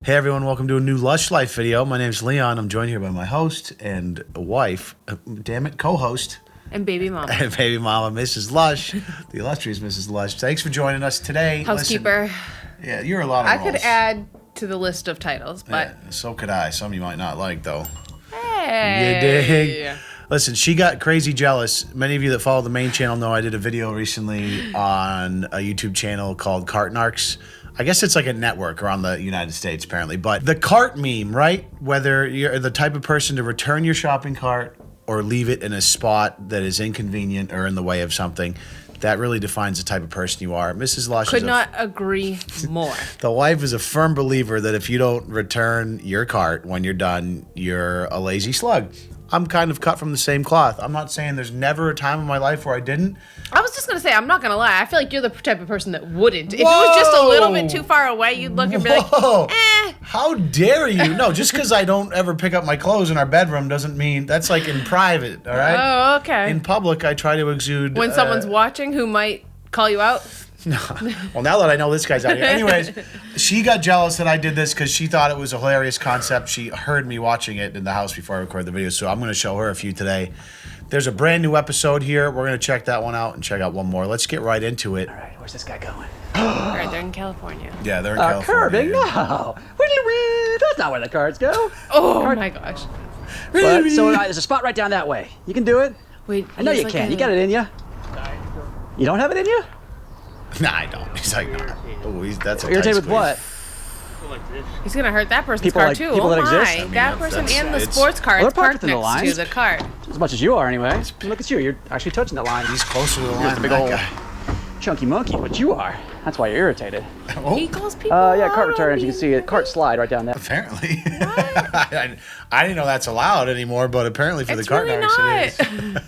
Hey everyone, welcome to a new Lush Life video. My name's Leon. I'm joined here by my host and wife, co-host. And baby mama. And baby mama, Mrs. Lush, the illustrious Mrs. Lush. Thanks for joining us today. Housekeeper. Listen, yeah, you're a lot of roles. I could add to the list of titles, but... Yeah, so could I. Some you might not like, though. Hey. You dig? Listen, she got crazy jealous. Many of you that follow the main channel know I did a video recently on a YouTube channel called Cart Narcs. I guess it's like a network around the United States, apparently. But the cart meme, right? Whether you're the type of person to return your shopping cart or leave it in a spot that is inconvenient or in the way of something, that really defines the type of person you are. Mrs. Lush could not agree more. The wife is a firm believer that if you don't return your cart when you're done, you're a lazy slug. I'm kind of cut from the same cloth. I'm not saying there's never a time in my life where I didn't. I was just going to say, I'm not going to lie. I feel like you're the type of person that wouldn't. If it was just a little bit too far away, you'd look and be like, eh. How dare you? No, just because I don't ever pick up my clothes in our bedroom doesn't mean that's like in private, all right? Oh, okay. In public, I try to exude... When someone's watching who might call you out? No. Well, now that I know this guy's out here. Anyways, she got jealous that I did this because she thought it was a hilarious concept. She heard me watching it in the house before I recorded the video, so I'm going to show her a few today. There's a brand new episode here. We're going to check that one out and check out one more. Let's get right into it. All right, where's this guy going? All right, they're in California. Yeah, they're in California. Curbing? No. That's not where the cards go. Oh, my gosh. But, so there's a spot right down that way. You can do it? Wait, I know you can. You got it in you. You don't have it in you? Nah, I don't. He's like, nah. Oh, that's a tight Irritated with squeeze. what? He's going to hurt that person's People car, like- too. people Oh, that my. exist? I mean, That person that's- and the it's- sports car Well, is they're parked parked within the next to lines. the cart. As much as you are, anyway. Look at you. You're actually touching the line. He's closer to the line Just a than big that old guy. chunky monkey, but you are. That's why you're irritated. Oh, He calls people Yeah, out cart on return. As you me. can see, cart slide right down there. apparently. I didn't know that's allowed anymore, but apparently for It's the cart really narcs it not.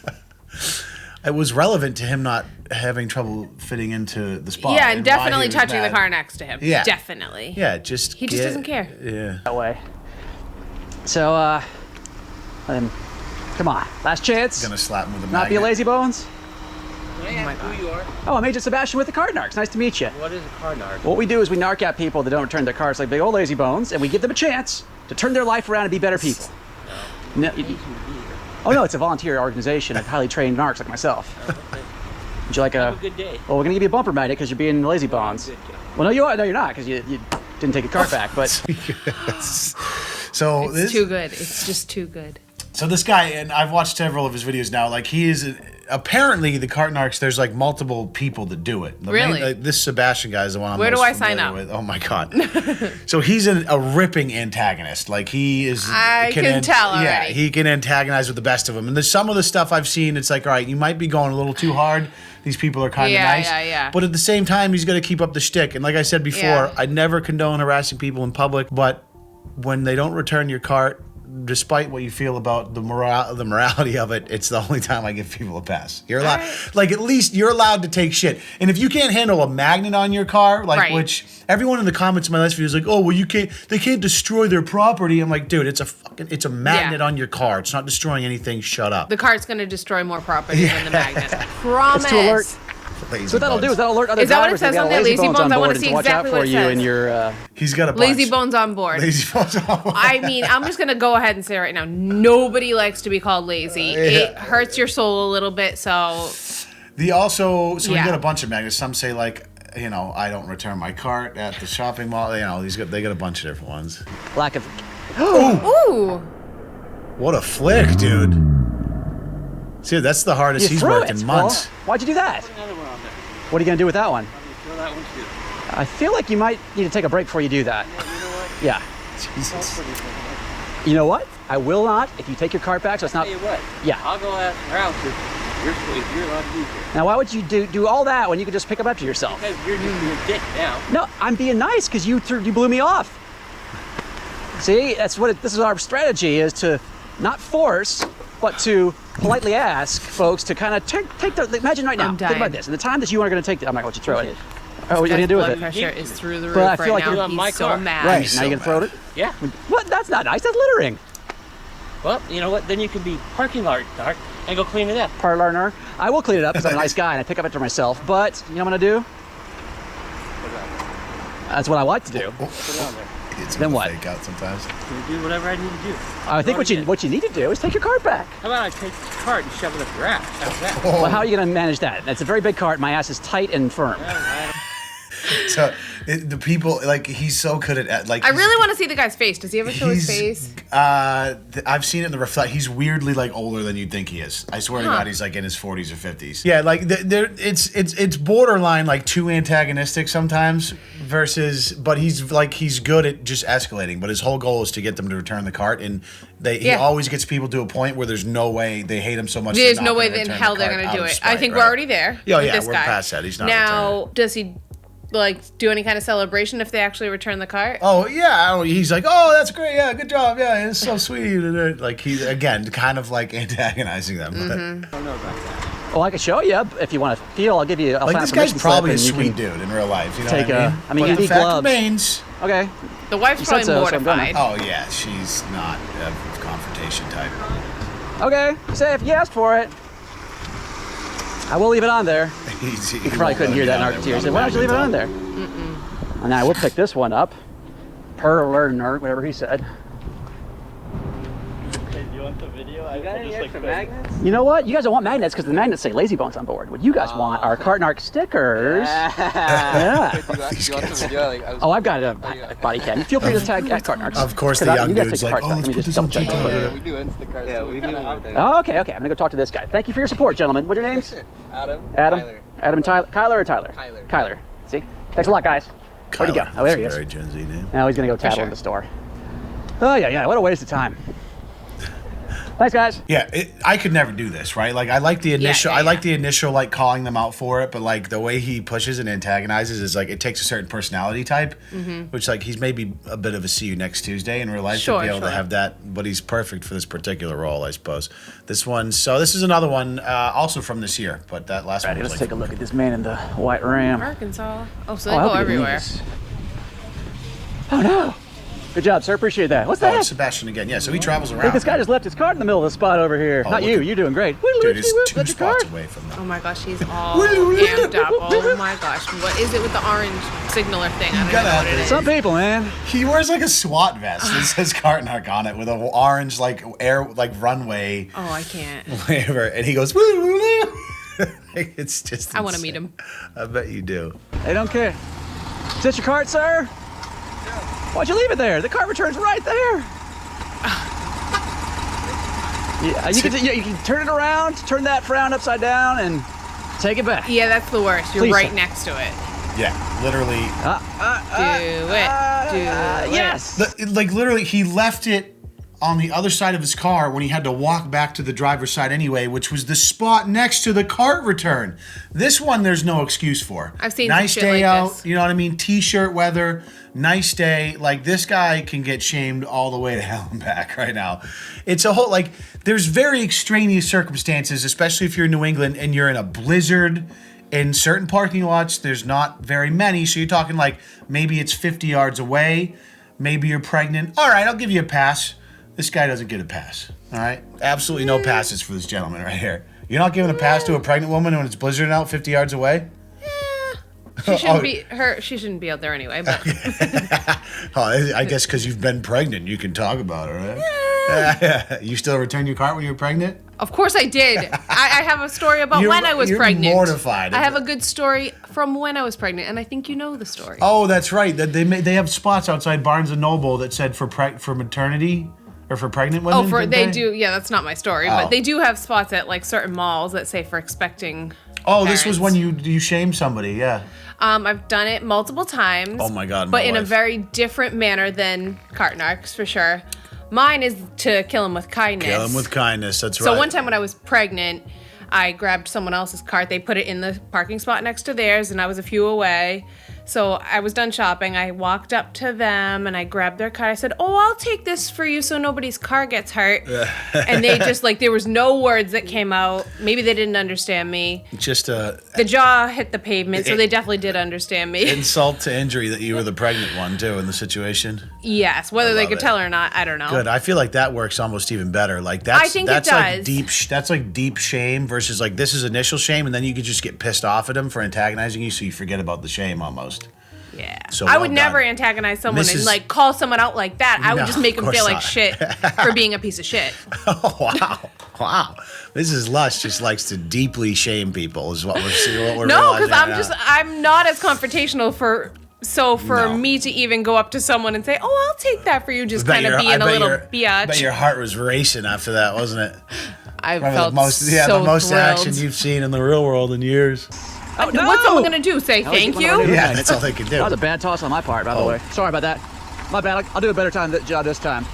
is. It was relevant to him not having trouble fitting into the spot. Yeah, and why definitely he was touching the mad. car next to him. Yeah. Definitely. Yeah, He just doesn't care. Yeah. That way. So, come on. Last chance. Gonna slap him with a Not be a magnet. lazy bones. Oh my God. Who you are? Oh, I'm Agent Sebastian with the Cart Narcs. Nice to meet you. What is a car narc? What we do is we narc out people that don't return their cars like big old lazy bones, and we give them a chance to turn their life around and be better people. No, oh no, it's a volunteer organization of highly trained narcs like myself. Would you like Have a good day. Well, we're gonna give you a bumper magnet because you're being lazy bones. Good day. Well, no, you are. No, you're not because you didn't take your cart back. But So It's too good. It's just too good. So this guy, and I've watched several of his videos now, like he is, apparently the cart narcs, there's like multiple people that do it. Really? This Sebastian guy is the one I'm Where do most I sign familiar up? with. Oh my God. So he's a ripping antagonist. Like he is. I can tell Yeah, already. he can antagonize with the best of them. And there's some of the stuff I've seen, it's like, all right, you might be going a little too hard. These people are kind of Yeah, nice. yeah. But at the same time, he's got to keep up the shtick. And like I said before, Yeah. I never condone harassing people in public, but when they don't return your cart, despite what you feel about the morality of it, it's the only time I give people a pass. You're allowed, like, at least you're allowed to take shit. And if you can't handle a magnet on your car, like, Right. which everyone in the comments of my last video is like, oh, well, they can't destroy their property. I'm like, dude, it's a magnet on your car. It's not destroying anything. Shut up. The cart's going to destroy more property than the magnet. Promise. it's to alert. Lazy So what that'll do buns. is that'll alert other Is that what it drivers says got on there? lazy Lazy bones bones? on I board wanna and see to watch out exactly for what it you says. and your. He's got a bunch. Lazy bones on board. Lazy bones on board. I mean, I'm just going to go ahead and say right now, nobody likes to be called lazy. It hurts your soul a little bit, so... We got Yeah. a bunch of magnets. Some say like, you know, I don't return my cart at the shopping mall. You know, they got a bunch of different ones. Lack of. Ooh. What a flick, dude. See, that's the hardest he's threw worked it. in months. Well, why'd you do that? Another one on there. What are you gonna do with that one? Throw that one too. I feel like you might need to take a break before you do that. You know what? Yeah. Jesus. You know what? I will not if you take your cart back. So it's not. Tell you what. Yeah. I'll go ask around if you're allowed to use it. Now, why would you do all that when you could just pick them up to yourself? Because you're just being a dick now. No, I'm being nice because you blew me off. See, that's what this is our strategy is to not force, but to politely ask folks to kind of take the. Imagine right now. I'm Think dying. about this. In the time that you are going to take, I'm not going to let you throw it. Oh, what are you His going to do with blood it? pressure is through the roof But I feel right like now. you're- My He's so car. mad. Right He's now, you so going to throw mad. it? Yeah. What? That's not nice. That's littering. Well, you know what? Then you can be parking lot dark and go clean it up. Parlor. I will clean it up because I'm a nice guy and I pick up after myself. But you know what I'm going to do? Put it on there. That's what I like to do. Put it on there. It's Then a what? fake out sometimes. Gonna do whatever I need to do. I think what you need to do is take your cart back. How about I take the cart and shove it up your ass? How's that? Well, how are you going to manage that? That's a very big cart. My ass is tight and firm. So the people, like, he's so good at like. I really want to see the guy's face. Does he ever show his face? I've seen it in the reflect. He's weirdly like older than you'd think he is. I swear to God, he's like in his 40s or 50s. Yeah, like it's borderline like too antagonistic sometimes. But he's good at just escalating. But his whole goal is to get them to return the cart, and he always gets people to a point where there's no way they hate him so much. There's no way in hell they're gonna do it. I think we're already there. Oh with yeah, this we're guy. past that. He's not now. returning. Does he like do any kind of celebration if they actually return the cart? Oh yeah, he's like, oh, that's great, yeah, good job, yeah, it's so sweet. Like he again, kind of like antagonizing them. But. I don't know about that. Well, I can show you if you want to feel. I'll give you. I'll Like find this a guy's permission probably a slip and you sweet can dude in real life. You know take what I mean? I mean, But you the need fact gloves. remains. Okay. The wife's You said probably so, so I'm gonna- mortified. Oh yeah, she's not a confrontation type. Okay. Say if you asked for it. I will leave it on there. You You probably couldn't hear that in our tears. Why don't you leave it on there? And now we'll pick this one up. Perler, whatever he said. Hey, do you want the video? I Got any extra magnets? You know what? You guys don't want magnets because the magnets say Lazy Bones on board. What you guys want are Cartnark stickers. Yeah. Do you want the video? Like, I was, Oh, I've got a body cam. Feel free to tag at Cartnarks. Of course, the 'Cause young you gotta dude's take your like, cart oh, back. let's Let me put just this on double check TikTok. this yeah, later. we do Instacart. Yeah, so we kinda do. out there. Oh, okay. I'm gonna go talk to this guy. Thank you for your support, gentlemen. What are your names? Adam. Adam. Tyler. Adam and Tyler. Kyler or Tyler? Kyler. Kyler. See? Thanks a lot, guys. Where'd he go? Kyler. Oh, there he That's is. a very Gen Z name. Now he's gonna go tattle sure. in the store. Oh yeah. What a waste of time. Thanks, guys. Yeah, I could never do this, right? Like I like the initial, yeah, I like the initial like calling them out for it, but like the way he pushes and antagonizes is like it takes a certain personality type, which like he's maybe a bit of a see you next Tuesday in real life to Sure, be able to sure. have that, but he's perfect for this particular role, I suppose. This is another one, also from this year, but that last one Alrighty, was let's like, take a look at this man in the white Ram. Arkansas. Oh, so Oh, they I go hope he didn't everywhere. leave us. Oh no. Good job, sir. Appreciate that. What's Oh, that? it's Sebastian again. Yeah, so he travels around. Hey, this guy just left his cart in the middle of the spot over here. Oh, Not look you. at- You're doing great. Dude, he's two That's your spots cart. away from Oh them. my gosh, he's all amped up. Oh my gosh, what is it with the orange signaler thing? I don't gotta know have what it this. is. Some people, man. He wears like a SWAT vest that says Cartnark on it with an orange like runway Oh, I can't. whatever, and he goes, woo, woo, woo. Like, it's just I want to insane. meet him. I bet you do. They don't care. Is that your cart, sir? Why'd you leave it there? The cart returns right there. Yeah, you can turn it around, turn that frown upside down, and take it back. Yeah, that's the worst. You're Please, right sir. next to it. Yeah, literally. Do it. Yes. Like literally, he left it on the other side of his car when he had to walk back to the driver's side anyway, which was the spot next to the cart return. This one, there's no excuse for. I've seen nice some shit day like out. this. You know what I mean? T-shirt weather. Nice day. Like this guy can get shamed all the way to hell and back right now. It's a whole like. There's very extraneous circumstances, especially if you're in New England and you're in a blizzard. In certain parking lots, there's not very many, so you're talking like maybe it's 50 yards away. Maybe you're pregnant. All right, I'll give you a pass. This guy doesn't get a pass. All right, absolutely no passes for this gentleman right here. You're not giving a pass to a pregnant woman when it's blizzarding out 50 yards away. She shouldn't Oh. be She shouldn't be out there anyway. But Oh, I guess because you've been pregnant, you can talk about it, right? You still return your cart when you're pregnant? of course I did. I have a story about You're- when I was you're pregnant. mortified. I have a good story from when I was pregnant, and I think you know the story. Oh, that's right. They have spots outside Barnes and Noble that said for maternity or for pregnant women. Oh, didn't they do. Yeah, that's not my story, Oh. but they do have spots at like certain malls that say for expecting. Oh, this was when parents. you shamed somebody. Yeah. I've done it multiple times. Oh my God, But my in a wife. very different manner than Cartnarks for sure. Mine is to kill him with kindness. Kill him with kindness. That's right. So one time when I was pregnant, I grabbed someone else's cart. They put it in the parking spot next to theirs, and I was a few away. So I was done shopping. I walked up to them and I grabbed their cart. I said, "Oh, I'll take this for you so nobody's car gets hurt." And they just like, there was no words that came out. Maybe they didn't understand me. Just The jaw hit the pavement, so they definitely did understand me. insult to injury that you were the pregnant one too in the situation. Yes, whether they love could it. tell or not, I don't know. Good. I feel like that works almost even better. Like that's I think it that's like does. deep. That's like deep shame versus like this is initial shame, and then you could just get pissed off at him for antagonizing you, so you forget about the shame almost. Yeah. So I well would never done. antagonize someone and Mrs. like call someone out like that. I would No, just make of them feel course like not. shit for being a piece of shit. Oh, wow. Mrs. Lush just likes to deeply shame people. Is what we're seeing. No, because I'm not as confrontational for No. me to even go up to someone and say, "Oh, I'll take that for you," just Bet kind of your- being I a bet little your- biatch. Bet your heart was racing after that, wasn't it? I Probably felt the most, so the most thrilled. action you've seen in the real world in years. Oh, no! What's someone gonna do? Say thank get one of you? our- Yeah, that's all they can do. That was a bad toss on my part, by the Oh. way. Sorry about that. My bad. I'll do a better job this time.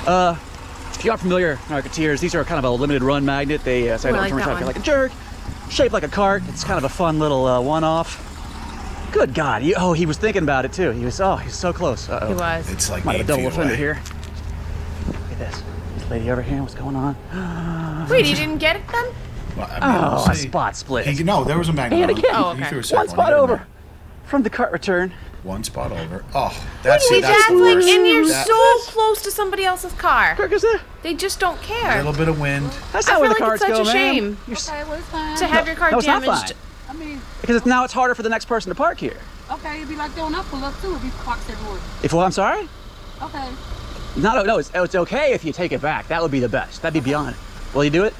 If you aren't familiar, Narcoteers, these are kind of a limited run magnet. They say I don't like turn that around one. like a jerk, shaped like a cart. It's kind of a fun little one-off. Good God! He was thinking about it too. He's so close. Uh-oh. It was. It's like Might have 8 a double feet offender away. here. Look at this. This lady over here. What's going on? Wait, you didn't get it then? Well, I mean, Oh, we'll a see. spot split. No, there was a magnet. And on it. again. Oh, okay. You threw a second One spot You got over it. from the cart return. One spot over. Oh, that's See, it. That's that's the like, worst. and you're That- so close to somebody else's car. Kirk, is there? They just don't A care. little bit of wind. That's I not where feel the like carts it's such go, a man. shame You're Okay, well, it's fine. to have your car No, it's not damaged. fine. I mean, Because now it's harder for the next person to park here. okay, it'd be like that when I pull up too, if you parks everywhere. I'm sorry? Okay. No, it's okay if you take it back. That would be the best. That'd be beyond it. Will you do it?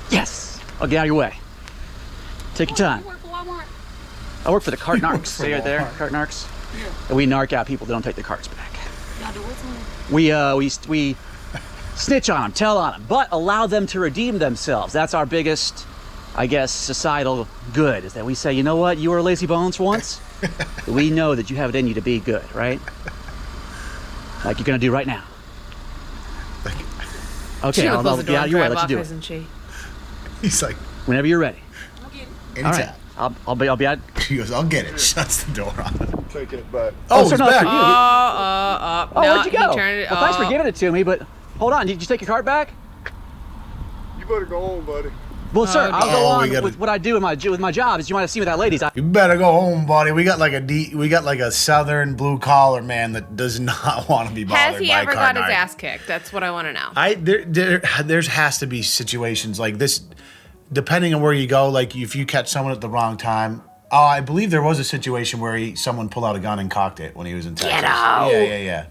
Yes. I'll get out of your way. Take your time. You work for Walmart? I work for the cart narcs. for See right there? Walmart. Cart narcs. Yeah. And we narc out people that don't take their carts back. Y'all do what to me? We snitch on them, tell on them, but allow them to redeem themselves. That's our biggest, I guess, societal good, is that we say, you know what, you were a lazy bones once. We know that you have it in you to be good, right? Like you're gonna do right now. Okay, She I'll would close the get door out of and your way, drive let you off, do it. isn't she? He's like, Whenever you're ready. I'll get it. anytime. All right, I'll be out. He goes, I'll get it. Shuts the door on him. Take it back. Oh, sir, he's no, it's back. for you. Oh, Oh, no, where'd you go? He turned it, Well, thanks for giving it to me, but hold on, did you take your cart back? You better go home, buddy. Well, sir, I'll dear. go Oh, on we gotta- with what I do with my job. Is you want to see what that lady's? You better go home, buddy. We got like a southern blue collar man that does not want to be bothered Has he by a ever car got his night. ass kicked? That's what I want to know. There has to be situations like this, depending on where you go. Like if you catch someone at the wrong time. Oh, I believe there was a situation where someone pulled out a gun and cocked it when he was in Texas. Get out! Yeah.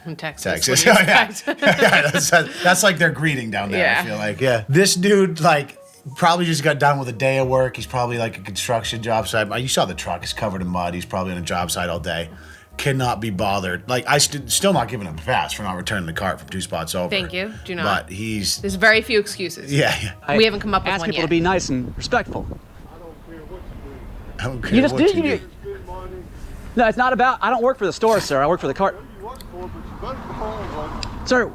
In Texas. Texas. what do you Yeah. expect? Yeah, that's like their greeting down there. Yeah. I feel like. Yeah. This dude like probably just got done with a day of work. He's probably like a construction job site. You saw the truck is covered in mud. He's probably on a job site all day. Cannot be bothered. Like I still not giving him a pass for not returning the cart from 2 spots over. Thank you. Do not. But he's There's very few excuses. yeah. We haven't come up with ask one people yet. to be nice and respectful. I don't care You just what did. you You, do. Spend money. no, it's not about. I don't work for the store, sir. I work for the cart. You work for it, but you better go home, buddy. Sir,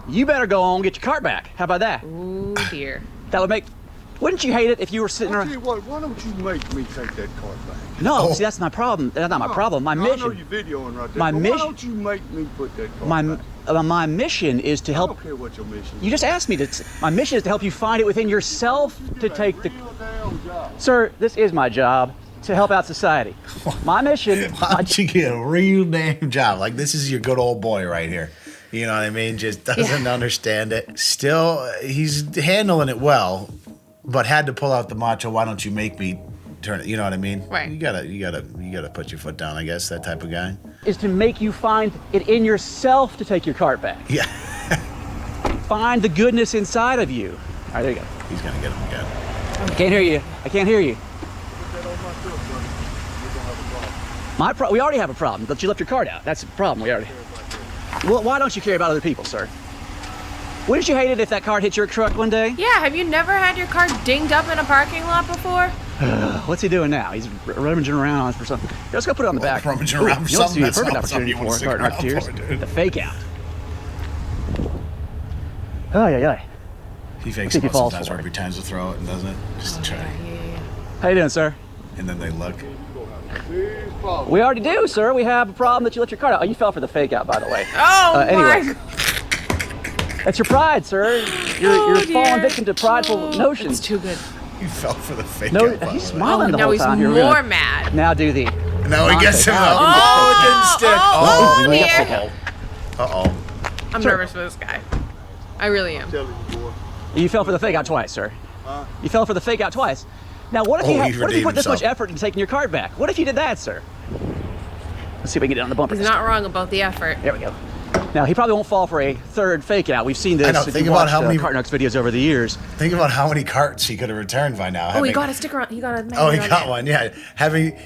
you better go on and get your cart back. How about that? Ooh, dear. That would make. Wouldn't you hate it if you were sitting I'll tell around? you what, why don't you make me take that cart back? No, Oh. see, that's my problem. That's not my problem. My No, I know mission. you're videoing right there. My but mission- Why don't you make me put that cart My back? my mission is to I help. don't care what your mission is. You just asked me to. My mission is to help you find it within yourself to take the. Real damn job. Sir, this is my job to help out society. My mission. Why don't you get a real damn job? Like this is your good old boy right here. You know what I mean? Just doesn't understand it. Still, he's handling it well, but had to pull out the macho. Why don't you make me turn it? You know what I mean? Right. You gotta put your foot down. I guess that type of guy. is to make you find it in yourself to take your cart back. Yeah. Find the goodness inside of you. All right, there you go. He's gonna get him again. I can't hear you. I can't hear you. Put that on my truck, buddy. We're gonna have a problem. We already have a problem, but you left your cart out. That's the problem. We already. Well, why don't you care about other people, sir? Wouldn't you hate it if that cart hit your truck one day? Yeah, have you never had your car dinged up in a parking lot before? What's he doing now? He's rummaging around for something. Let's go put it on the back. rummaging around for you know what's something? the That's perfect not opportunity something you for wanna cart stick around tears. for, dude. The fake out. Oh yeah. He fakes think he it falls sometimes for where it. he pretends to throw it and doesn't. Just to try. How you doing, sir? And then they look. Serious problem. We already do, sir. We have a problem that you left your cart out. Oh, you fell for the fake out, by the way. Oh, Anyway. my. That's your pride, sir. You're Oh, falling dear. victim to prideful It's notions. too good. He fell for the fake No, out, by he's the way. smiling the Now whole he's time. Here, more we're gonna- mad. Now do the. No, he gets him non-fake up. out. Oh, it didn't stick. oh, Oh, dear. Uh-oh. I'm Sir. nervous for this guy. I really am. Telling you, boy. You fell for the fake out twice, sir. You fell for the fake out twice. Now, what if Oh, you he what if you redeemed put this much himself. effort into taking your cart back? What if you did that, sir? Let's see if we can get it on the bumper. He's not wrong about the effort. There we go. Now, he probably won't fall for a third fake out. We've seen this. I know, if think you about watched, how many Cartnarks videos over the years. Think about how many carts he could have returned by now. Oh, he got a sticker on. He got a magnet. Oh, he on got it. one. Yeah,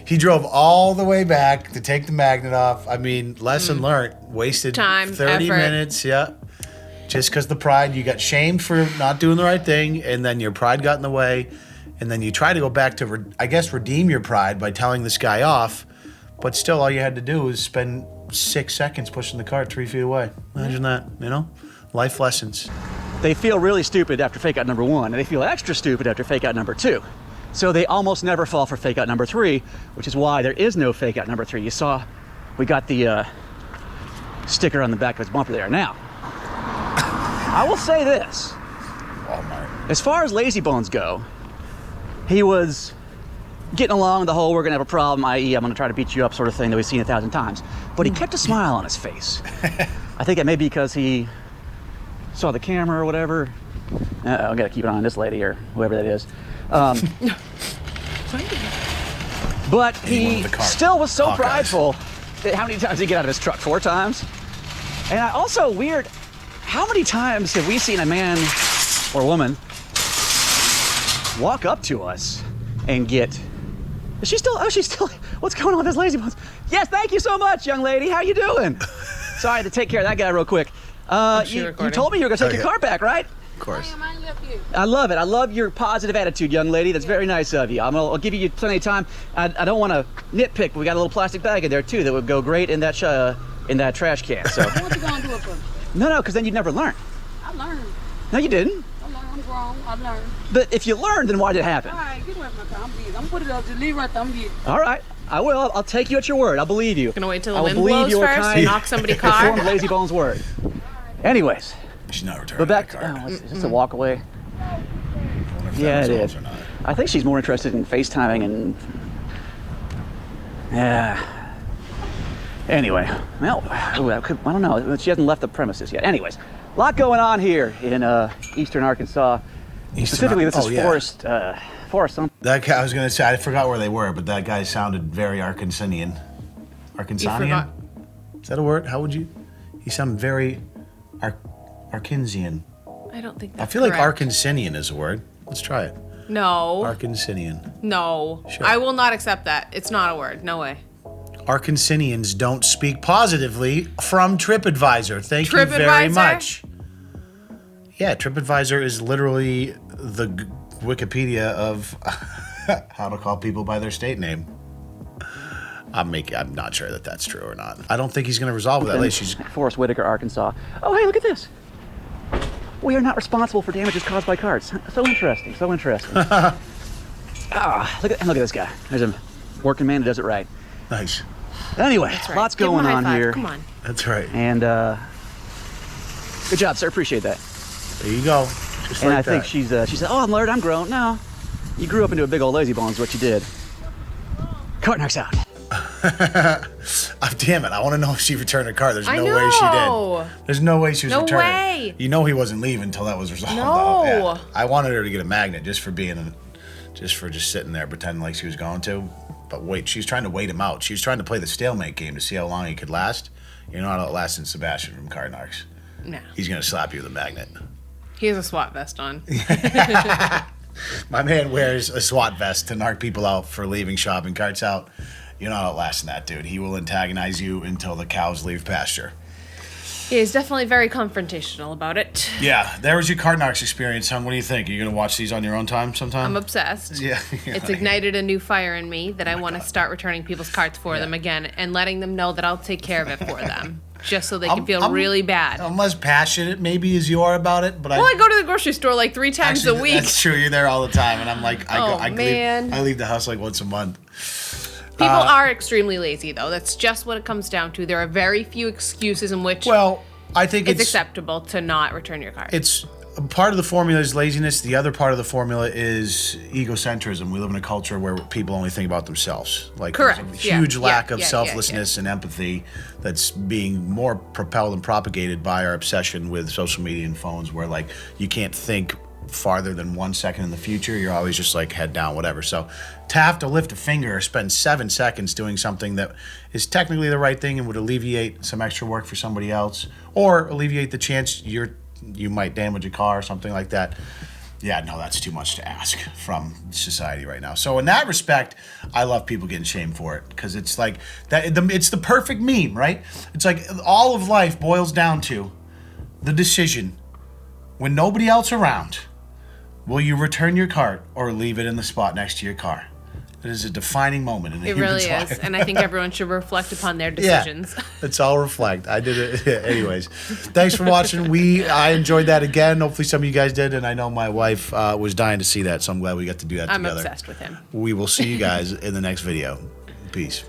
he drove all the way back to take the magnet off. I mean, lesson learned. Wasted Time, 30 effort. minutes. Yeah, just because the pride, you got shamed for not doing the right thing, and then your pride got in the way, and then you try to go back to, I guess, redeem your pride by telling this guy off, but still, all you had to do was spend 6 seconds pushing the cart 3 feet away. Imagine that. You know, life lessons. They feel really stupid after fake out number 1, and they feel extra stupid after fake out number 2. So they almost never fall for fake out number 3, which is why there is no fake out number 3. You saw we got the sticker on the back of his bumper there. Now, I will say this. Walmart. As far as lazy bones go, he was getting along the whole we're gonna have a problem, i.e. I'm gonna try to beat you up sort of thing that we've seen 1,000 times. But he kept a smile on his face. I think that may be because he saw the camera or whatever. I gotta keep it on this lady or whoever that is. But he still was so prideful. That how many times did he get out of his truck? 4 times? And I also, weird, how many times have we seen a man or woman walk up to us and get, is she still, oh, she's still, what's going on with this lazy bones? Yes, thank you so much, young lady. How you doing? Sorry, I had to take care of that guy real quick. You told me you were gonna take your car back, right? Of course. I love it. I love your positive attitude, young lady. That's very nice of you. I'll give you plenty of time. I don't want to nitpick, but we got a little plastic bag in there too that would go great in that trash can. So. What you gonna do it for? No, because then you'd never learn. I learned. No, you didn't. I learned. I'm grown. I learned. But if you learned, then why did it happen? All right, get away from my car. I'm busy. I'm gonna put it up. Just leave right there. I'm busy. All right, I will. I'll take you at your word. I'll believe you. Gonna wait till I the will wind believe blows your first kind, and knock somebody's performed car. lazy bones word. Anyways, She's not returning but back. that card. Oh, is this a walk away? I wonder if that Yeah, it resolves is. or not. I think she's more interested in FaceTiming and. Yeah. Anyway, well, I don't know. She hasn't left the premises yet. Anyways, a lot going on here in eastern Arkansas. Specifically, this is Forest something. That guy, I was going to say, I forgot where they were, but that guy sounded very Arkansanian. Arkansanian? forgot. Is that a word? How would you? He sounded very Arkansian. I don't think I that's feel like correct. Arkansanian is a word. Let's try it. No. Arkansanian. No. Sure. I will not accept that. It's not a word. No way. Arkansanians don't speak positively from TripAdvisor. Thank you very TripAdvisor? much. Yeah, TripAdvisor is literally the Wikipedia of how to call people by their state name. I'm not sure that that's true or not. I don't think he's going to resolve that. Lady, she's Forest Whitaker, Arkansas. Oh, hey, look at this. We are not responsible for damages caused by carts. So interesting. So interesting. Look at this guy. There's a working man who does it right. nice. Anyway, That's right. lots Give him going a high on five. here. Come on. That's right. And good job, sir. Appreciate that. There you go. Just And like I think that. she said, "Oh, I'm Lord, I'm grown." No, you grew up into a big old lazy bones. What you did. Cartnarks out. Damn it! I want to know if she returned her car. There's I no way she know. did. There's no way she was No returning. way. You know he wasn't leaving until that was resolved. No. though. Yeah. I wanted her to get a magnet just for just sitting there pretending like she was going to. But wait, she was trying to wait him out. She was trying to play the stalemate game to see how long he could last. You know how it lasted Sebastian from Cartnarks. No. He's gonna slap you with a magnet. He has a SWAT vest on. My man wears a SWAT vest to narc people out for leaving shopping carts out. You're not outlasting that dude. He will antagonize you until the cows leave pasture. He is definitely very confrontational about it. Yeah, there was your Cartnarks experience, hon. What do you think? Are you gonna watch these on your own time sometime? I'm obsessed. Yeah. It's ignited a new fire in me that I want to start returning people's carts for them again and letting them know that I'll take care of it for them. Just so they can feel I'm- really bad. I'm less passionate maybe as you are about it, but Well, I go to the grocery store like 3 times actually, a week. That's true. You're there all the time, and I'm like, I man. leave the house like once a month. People are extremely lazy, though. That's just what it comes down to. There are very few excuses in which Well, I think it's acceptable to not return your card. It's part of the formula is laziness. The other part of the formula is egocentrism. We live in a culture where people only think about themselves. Like Correct. There's a Yeah. huge lack Yeah. of Yeah. selflessness and empathy that's being more propelled and propagated by our obsession with social media and phones, where like you can't think farther than 1 second in the future. You're always just like head down, whatever. So to have to lift a finger or spend 7 seconds doing something that is technically the right thing and would alleviate some extra work for somebody else, or alleviate the chance you might damage a car or something like that. Yeah, no, that's too much to ask from society right now. So in that respect, I love people getting shamed for it, because it's like that. It's the perfect meme, right? It's like all of life boils down to the decision: when nobody else around, will you return your cart or leave it in the spot next to your car? It is a defining moment in a It human's really life. is, and I think everyone should reflect upon their decisions. Yeah, let's all reflect. I did it. Anyways, thanks for watching. I enjoyed that again. Hopefully some of you guys did, and I know my wife was dying to see that, so I'm glad we got to do that I'm together. obsessed with him. We will see you guys in the next video. Peace.